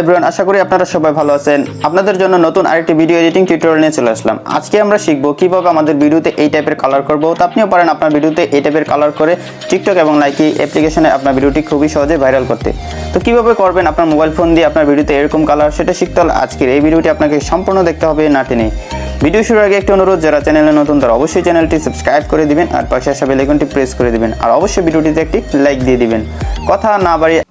Everyone, আশা করি আপনারা সবাই ভালো আছেন। আপনাদের জন্য নতুন আরেকটি ভিডিও এডিটিং টিউটোরিয়াল নিয়ে চলে আসলাম। আজকে আমরা শিখব কিভাবে আমাদের ভিডিওতে এই টাইপের কালার করব। তো আপনিও পারেন আপনার ভিডিওতে এই টাইপের কালার করে টিকটক এবং লাইকি অ্যাপ্লিকেশনে আপনার ভিডিওটি খুবই সহজে ভাইরাল করতে। তো কিভাবে করবেন আপনার মোবাইল ফোন দিয়ে আপনার ভিডিওতে এরকম কালার, সেটা শিখতে হলে আজকের এই ভিডিওটি আপনাকে সম্পূর্ণ দেখতে হবে, না টেনে। ভিডিও শুরুর আগে একটি অনুরোধ, যারা চ্যানেলে নতুন তারা অবশ্যই চ্যানেলটি সাবস্ক্রাইব করে দিবেন আর পাশে আসা বেল আইকনটি প্রেস করে দিবেন আর অবশ্যই ভিডিওটিতে একটি লাইক দিয়ে দিবেন। কথা না বাড়িয়ে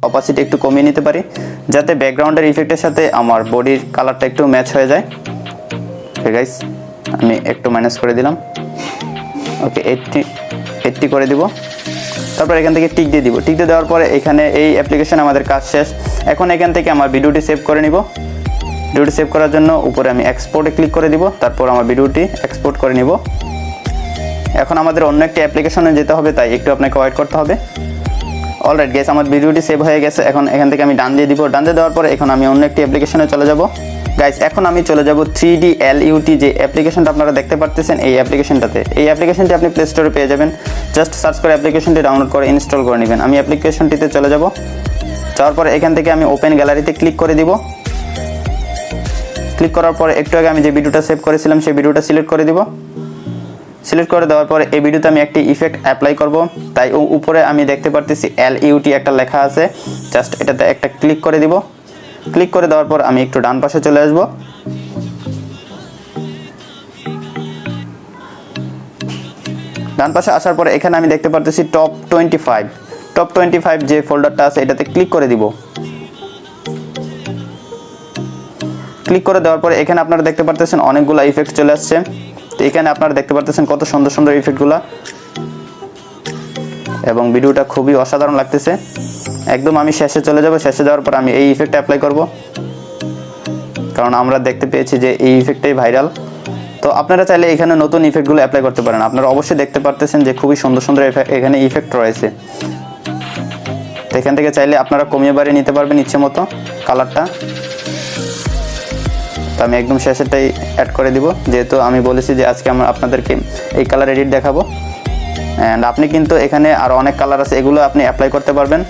অপাসিটি একটু কমিয়ে নিতে পারি, যাতে ব্যাকগ্রাউন্ডের ইফেক্টের সাথে আমার বডির কালারটা একটু ম্যাচ হয়ে যায়। ওকে গাইস, আমি একটু মাইনাস করে দিলাম। ওকে, 80 করে দিব। তারপর এখান থেকে টিক দিয়ে দিব। টিক দিয়ে দেওয়ার পরে এখানে এই অ্যাপ্লিকেশন আমাদের কাজ শেষ। এখন এখান থেকে আমার ভিডিওটি সেভ করে নিব। ভিডিওটি সেভ করার জন্য উপরে আমি এক্সপোর্টে ক্লিক করে দিব। তারপর আমার ভিডিওটি এক্সপোর্ট করে নিব। এখন আমাদের অন্য একটি অ্যাপ্লিকেশনে যেতে হবে, তাই একটু আপনাকে ওয়েট করতে হবে। অলরাইট গাইস, আমার ভিডিওটি সেভ হয়ে গেছে। এখন এখান থেকে আমি ডান দিয়ে দিব। ডান দিয়ে দেওয়ার পরে এখন আমি অন্য একটি অ্যাপ্লিকেশনে চলে যাব। গাইস, এখন আমি চলে যাব 3D LUT যে অ্যাপ্লিকেশনটা আপনারা দেখতে পারতেছেন, এই অ্যাপ্লিকেশনটাতে। এই অ্যাপ্লিকেশনটি আপনি প্লে স্টোরে পেয়ে যাবেন। জাস্ট সার্চ করে অ্যাপ্লিকেশনটি ডাউনলোড করে ইনস্টল করে নেবেন। আমি অ্যাপ্লিকেশনটিতে চলে যাব। যাওয়ার পরে এখান থেকে আমি ওপেন গ্যালারিতে ক্লিক করে দিব। ক্লিক করার পরে একটু আগে আমি যে ভিডিওটা সেভ করেছিলাম সেই ভিডিওটা সিলেক্ট করে দিব। সিলেক্ট করে দেওয়ার পরে এই ভিডিওতে আমি একটি ইফেক্ট অ্যাপ্লাই করব, তাই উপরে আমি দেখতে পারতেছি LUT একটা লেখা আছে। জাস্ট এটাতে একটা ক্লিক করে দিব। ক্লিক করে দেওয়ার পর আমি একটু ডান পাশে চলে আসব। ডান পাশে আসার পরে এখানে আমি দেখতে পারতেছি টপ 25 যে ফোল্ডারটা আছে এটাতে ক্লিক করে দিব। ক্লিক করে দেওয়ার পরে এখানে আপনারা দেখতে পারতেছেন অনেকগুলো ইফেক্ট চলে আসছে। তো এখানে আপনারা দেখতে পারতেছেন কত সুন্দর সুন্দর ইফেক্টগুলো, এবং ভিডিওটা খুবই অসাধারণ লাগতেছে। একদম আমি শেষে চলে যাব। শেষে যাওয়ার পর আমি এই ইফেক্টটা অ্যাপ্লাই করব, কারণ আমরা দেখতে পেয়েছি যে এই ইফেক্টটাই ভাইরাল। তো আপনারা চাইলে এখানে নতুন ইফেক্টগুলো অ্যাপ্লাই করতে পারেন। আপনারা অবশ্যই দেখতে পারতেছেন যে খুবই সুন্দর সুন্দর এখানে ইফেক্ট রয়েছে। তো এখান থেকে চাইলে আপনারা কমিয়ে বাড়িয়ে নিতে পারবেন ইচ্ছে মতো কালারটা। তো আমি একদম শেষেরটাই অ্যাড করে দিব, যেহেতু আমি বলেছি যে আজকে আমরা আপনাদেরকে এই কালার এডিট দেখাবো। অ্যান্ড আপনি কিন্তু এখানে আরও অনেক কালার আছে, এগুলো আপনি অ্যাপ্লাই করতে পারবেন।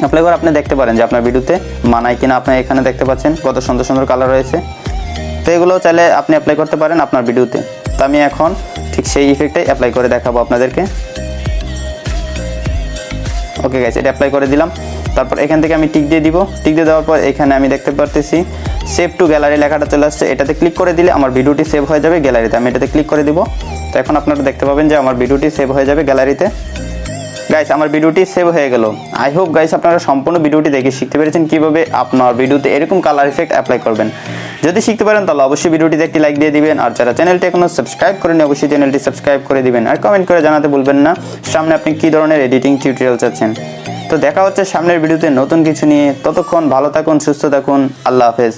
অ্যাপ্লাই করে আপনি দেখতে পারেন যে আপনার ভিডিওতে মানায় কিনা। আপনি এখানে দেখতে পাচ্ছেন কত সুন্দর সুন্দর কালার রয়েছে। তো এগুলো চাইলে আপনি অ্যাপ্লাই করতে পারেন আপনার ভিডিওতে। তো আমি এখন ঠিক সেই ইফেক্টটাই অ্যাপ্লাই করে দেখাবো আপনাদেরকে। ওকে গাইস, এটা অ্যাপ্লাই করে দিলাম। তারপর এখান থেকে আমি টিক দিয়ে দিব। টিক দিয়ে দেওয়ার পর এখানে আমি দেখতে পারতেছি সেভ টু গ্যালারি লেখাটা চলে আসছে। এটাতে ক্লিক করে দিলে আমার ভিডিওটি সেভ হয়ে যাবে গ্যালারিতে। আমি এটাতে ক্লিক করে দিব। তো এখন আপনারা দেখতে পাবেন যে আমার ভিডিওটি সেভ হয়ে যাবে গ্যালারিতে। গাইস, আমার ভিডিওটি সেভ হয়ে গেল। আই হোপ গাইস আপনারা সম্পূর্ণ ভিডিওটি দেখে শিখতে পেরেছেন কিভাবে আপনার ভিডিওতে এরকম কালার ইফেক্ট অ্যাপ্লাই করবেন। যদি শিখতে পারেন তাহলে অবশ্যই ভিডিওটিতে একটি লাইক দিয়ে দিবেন, আর যারা চ্যানেলটি এখনো সাবস্ক্রাইব করেনি অবশ্যই চ্যানেলটি সাবস্ক্রাইব করে দিবেন, আর কমেন্ট করে জানাতে ভুলবেন না সামনে আপনি কী ধরনের এডিটিং টিউটোরিয়াল চাচ্ছেন। তো দেখা হচ্ছে সামনের ভিডিওতে নতুন কিছু নিয়ে। ততক্ষণ ভালো থাকুন, সুস্থ থাকুন, আল্লাহ হাফেজ।